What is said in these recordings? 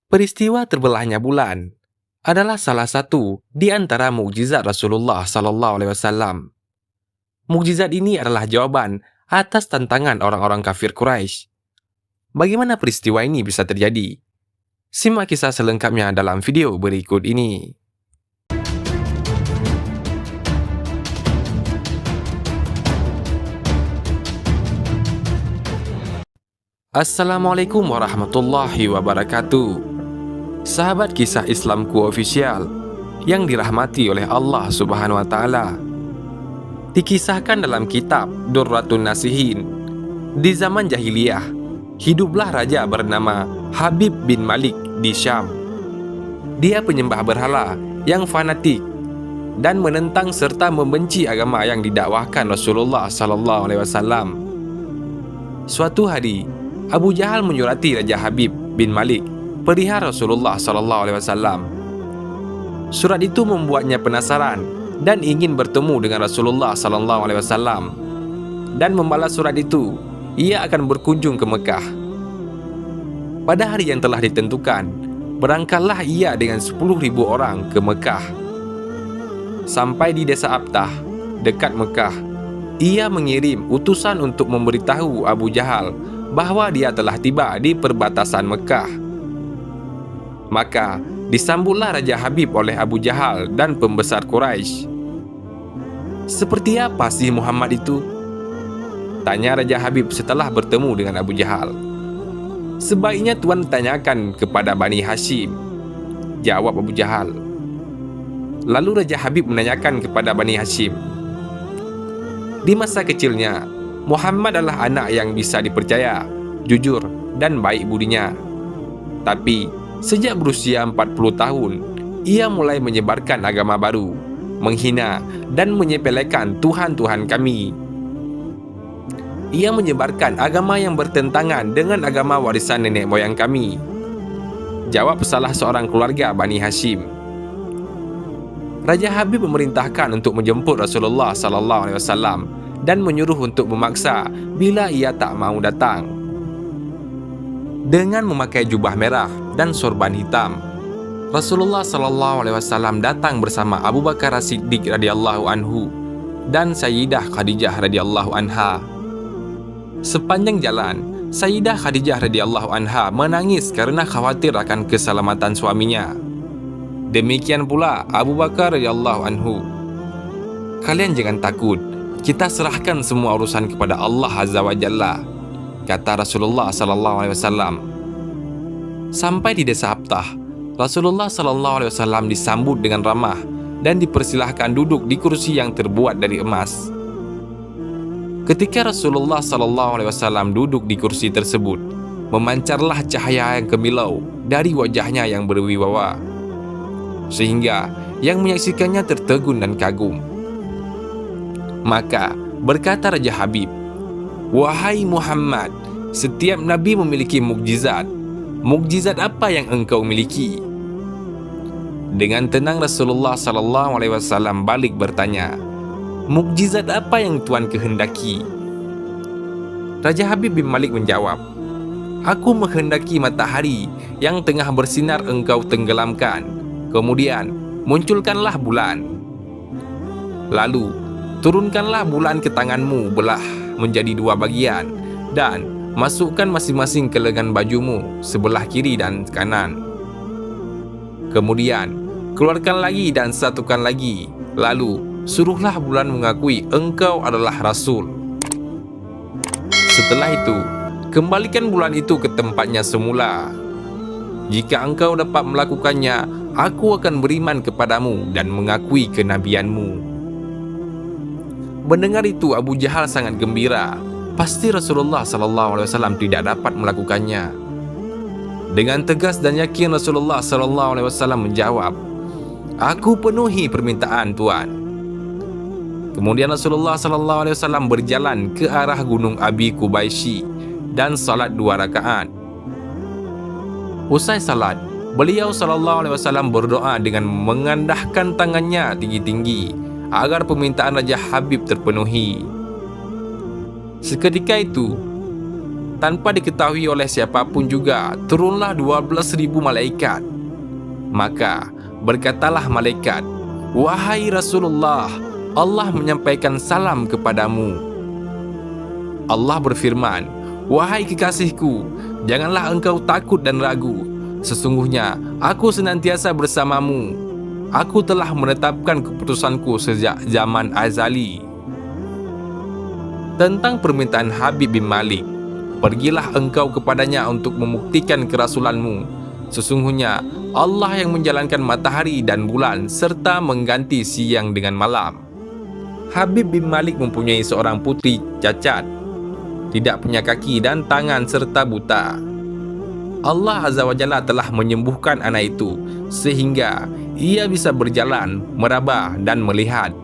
Peristiwa terbelahnya bulan adalah salah satu di antara mukjizat Rasulullah sallallahu alaihi wasallam. Mukjizat ini adalah jawaban atas tantangan orang-orang kafir Quraisy. Bagaimana peristiwa ini bisa terjadi? Simak kisah selengkapnya dalam video berikut ini. Assalamualaikum warahmatullahi wabarakatuh. Sahabat kisah Islamku official yang dirahmati oleh Allah Subhanahu wa taala. Dikisahkan dalam kitab Durratun Nasihin, di zaman jahiliyah hiduplah raja bernama Habib bin Malik di Syam. Dia penyembah berhala yang fanatik dan menentang serta membenci agama yang didakwahkan Rasulullah sallallahu alaihi wasallam. Suatu hari, Abu Jahal menyurati Raja Habib bin Malik perihal Rasulullah sallallahu alaihi wasallam. Surat itu membuatnya penasaran dan ingin bertemu dengan Rasulullah sallallahu alaihi wasallam. Dan membalas surat itu, ia akan berkunjung ke Mekah. Pada hari yang telah ditentukan, berangkatlah ia dengan 10.000 orang ke Mekah. Sampai di desa Abtah, dekat Mekah, ia mengirim utusan untuk memberitahu Abu Jahal bahwa dia telah tiba di perbatasan Mekah. Maka disambutlah Raja Habib oleh Abu Jahal dan pembesar Quraisy. "Seperti apa sih Muhammad itu?" tanya Raja Habib setelah bertemu dengan Abu Jahal. "Sebaiknya Tuan tanyakan kepada Bani Hashim," jawab Abu Jahal. Lalu Raja Habib menanyakan kepada Bani Hashim. Di masa kecilnya, Muhammad adalah anak yang bisa dipercaya, jujur, dan baik budinya. Tapi sejak berusia 40 tahun, ia mulai menyebarkan agama baru, menghina dan menyepelekan Tuhan-Tuhan kami. Ia menyebarkan agama yang bertentangan dengan agama warisan nenek moyang kami, jawab salah seorang keluarga Bani Hashim. Raja Habib memerintahkan untuk menjemput Rasulullah sallallahu alaihi wasallam dan menyuruh untuk memaksa bila ia tak mau datang. Dengan memakai jubah merah dan sorban hitam, Rasulullah sallallahu alaihi wasallam datang bersama Abu Bakar As-Siddiq radhiyallahu anhu dan Sayyidah Khadijah radhiyallahu anha. Sepanjang jalan, Sayyidah Khadijah radhiyallahu anha menangis karena khawatir akan keselamatan suaminya. Demikian pula Abu Bakar radhiyallahu anhu. "Kalian jangan takut, kita serahkan semua urusan kepada Allah Azza wa Jalla," kata Rasulullah sallallahu alaihi wasallam. Sampai di desa Abtah, Rasulullah sallallahu alaihi wasallam disambut dengan ramah dan dipersilahkan duduk di kursi yang terbuat dari emas. Ketika Rasulullah sallallahu alaihi wasallam duduk di kursi tersebut, memancarlah cahaya yang gemilau dari wajahnya yang berwibawa, sehingga yang menyaksikannya tertegun dan kagum. Maka berkata Raja Habib, "Wahai Muhammad, setiap nabi memiliki mukjizat. Mukjizat apa yang engkau miliki?" Dengan tenang Rasulullah sallallahu alaihi wasallam balik bertanya, "Mukjizat apa yang Tuan kehendaki?" Raja Habib bin Malik menjawab, "Aku menghendaki matahari yang tengah bersinar engkau tenggelamkan. Kemudian munculkanlah bulan. Lalu turunkanlah bulan ke tanganmu belah menjadi 2 bagian dan masukkan masing-masing ke lengan bajumu sebelah kiri dan kanan. Kemudian keluarkan lagi dan satukan lagi. Lalu suruhlah bulan mengakui engkau adalah Rasul. Setelah itu, kembalikan bulan itu ke tempatnya semula. Jika engkau dapat melakukannya, aku akan beriman kepadamu dan mengakui kenabianmu." Mendengar itu, Abu Jahal sangat gembira. Pasti Rasulullah sallallahu alaihi wasallam tidak dapat melakukannya. Dengan tegas dan yakin Rasulullah sallallahu alaihi wasallam menjawab, "Aku penuhi permintaan Tuan." Kemudian Rasulullah sallallahu alaihi wasallam berjalan ke arah Gunung Abi Qubaisy dan salat 2 rakaat. Usai salat, beliau sallallahu alaihi wasallam berdoa dengan mengendahkan tangannya tinggi-tinggi agar permintaan Raja Habib terpenuhi. Seketika itu, tanpa diketahui oleh siapapun juga, turunlah 12.000 malaikat. Maka berkatalah malaikat, "Wahai Rasulullah, Allah menyampaikan salam kepadamu." Allah berfirman, "Wahai kekasihku, janganlah engkau takut dan ragu. Sesungguhnya aku senantiasa bersamamu. Aku telah menetapkan keputusanku sejak zaman azali." Tentang permintaan Habib bin Malik, "Pergilah engkau kepadanya untuk membuktikan kerasulanmu. Sesungguhnya Allah yang menjalankan matahari dan bulan serta mengganti siang dengan malam." Habib bin Malik mempunyai seorang putri cacat, tidak punya kaki dan tangan serta buta. Allah Azza wa Jalla telah menyembuhkan anak itu sehingga ia bisa berjalan, meraba dan melihat.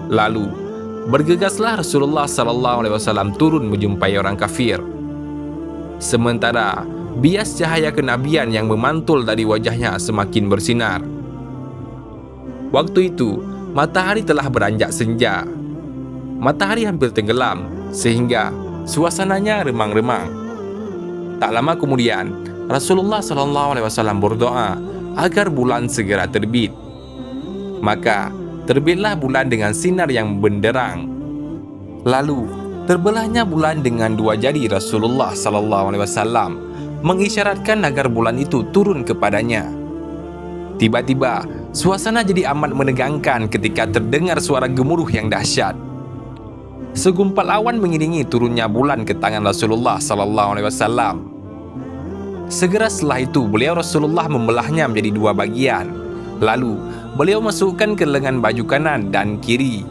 Lalu bergegaslah Rasulullah SAW turun menjumpai orang kafir. Sementara bias cahaya kenabian yang memantul dari wajahnya semakin bersinar. Waktu itu matahari telah beranjak senja. Matahari hampir tenggelam sehingga suasananya remang-remang. Tak lama kemudian Rasulullah SAW berdoa agar bulan segera terbit. Maka terbitlah bulan dengan sinar yang benderang. Lalu terbelahnya bulan dengan dua jari Rasulullah SAW, mengisyaratkan agar bulan itu turun kepadanya. Tiba-tiba suasana jadi amat menegangkan ketika terdengar suara gemuruh yang dahsyat. Segumpal awan mengiringi turunnya bulan ke tangan Rasulullah SAW. Segera setelah itu beliau Rasulullah membelahnya menjadi dua bagian. Lalu beliau masukkan ke lengan baju kanan dan kiri.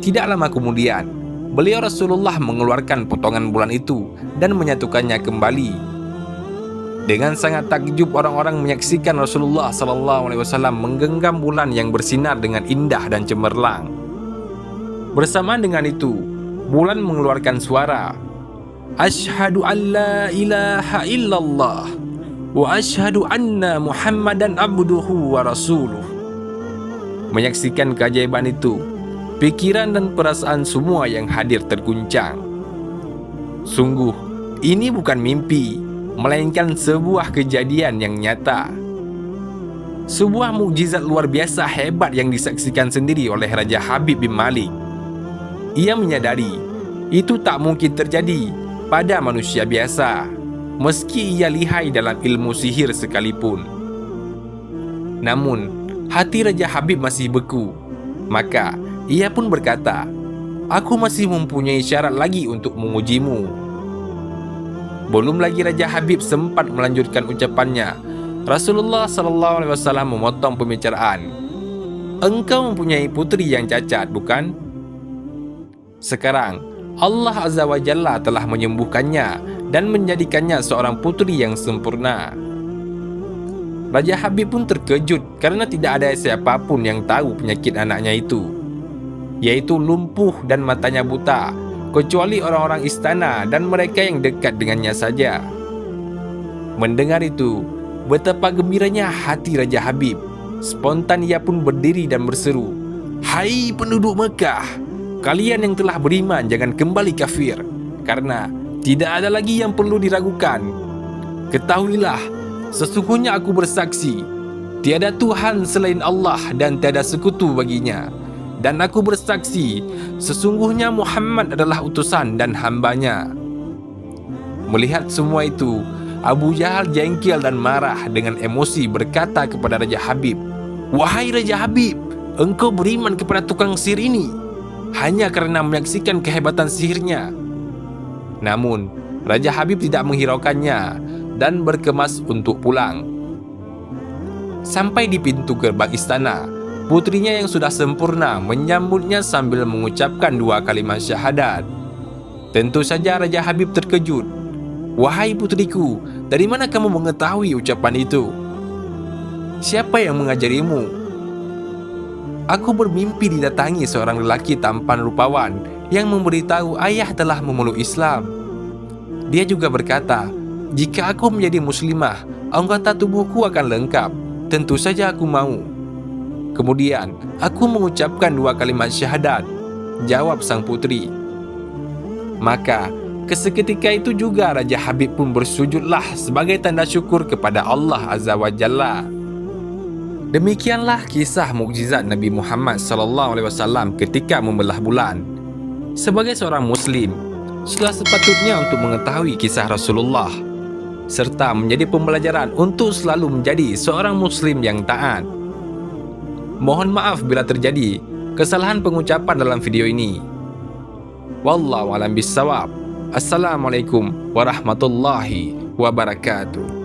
Tidak lama kemudian, beliau Rasulullah mengeluarkan potongan bulan itu dan menyatukannya kembali. Dengan sangat takjub orang-orang menyaksikan Rasulullah SAW menggenggam bulan yang bersinar dengan indah dan cemerlang. Bersamaan dengan itu, bulan mengeluarkan suara, "Asyhadu an la ilaha illallah wa asyhadu anna Muhammadan abduhu wa rasuluh." Menyaksikan keajaiban itu, pikiran dan perasaan semua yang hadir terguncang. Sungguh, ini bukan mimpi, melainkan sebuah kejadian yang nyata. Sebuah mukjizat luar biasa hebat yang disaksikan sendiri oleh Raja Habib bin Malik. Ia menyadari itu tak mungkin terjadi pada manusia biasa, meski ia lihai dalam ilmu sihir sekalipun. Namun, hati Raja Habib masih beku. Maka, ia pun berkata, "Aku masih mempunyai syarat lagi untuk mengujimu." Belum lagi Raja Habib sempat melanjutkan ucapannya, Rasulullah SAW memotong pembicaraan. "Engkau mempunyai putri yang cacat, bukan? Sekarang, Allah Azza wa Jalla telah menyembuhkannya dan menjadikannya seorang putri yang sempurna." Raja Habib pun terkejut karena tidak ada siapapun yang tahu penyakit anaknya itu, yaitu lumpuh dan matanya buta, kecuali orang-orang istana dan mereka yang dekat dengannya saja. Mendengar itu, betapa gembiranya hati Raja Habib. Spontan ia pun berdiri dan berseru, "Hai penduduk Mekah, kalian yang telah beriman jangan kembali kafir, karena tidak ada lagi yang perlu diragukan. Ketahuilah, sesungguhnya aku bersaksi, tiada Tuhan selain Allah dan tiada sekutu baginya. Dan aku bersaksi, sesungguhnya Muhammad adalah utusan dan hambanya." Melihat semua itu, Abu Jahal jengkel dan marah dengan emosi berkata kepada Raja Habib, "Wahai Raja Habib, engkau beriman kepada tukang sihir ini hanya karena menyaksikan kehebatan sihirnya." Namun, Raja Habib tidak menghiraukannya dan berkemas untuk pulang. Sampai di pintu gerbang istana, putrinya yang sudah sempurna menyambutnya sambil mengucapkan dua kalimat syahadat. Tentu saja Raja Habib terkejut. "Wahai putriku, dari mana kamu mengetahui ucapan itu? Siapa yang mengajarimu?" "Aku bermimpi didatangi seorang lelaki tampan rupawan yang memberitahu ayah telah memeluk Islam. Dia juga berkata, jika aku menjadi muslimah, anggota tubuhku akan lengkap. Tentu saja aku mau. Kemudian aku mengucapkan dua kalimat syahadat," jawab sang putri. Maka keseketika itu juga Raja Habib pun bersujudlah sebagai tanda syukur kepada Allah Azza wa Jalla. Demikianlah kisah mukjizat Nabi Muhammad SAW ketika membelah bulan. Sebagai seorang Muslim, sudah sepatutnya untuk mengetahui kisah Rasulullah, serta menjadi pembelajaran untuk selalu menjadi seorang Muslim yang taat. Mohon maaf bila terjadi kesalahan pengucapan dalam video ini. Wallahu a'lam bishawab. Assalamualaikum warahmatullahi wabarakatuh.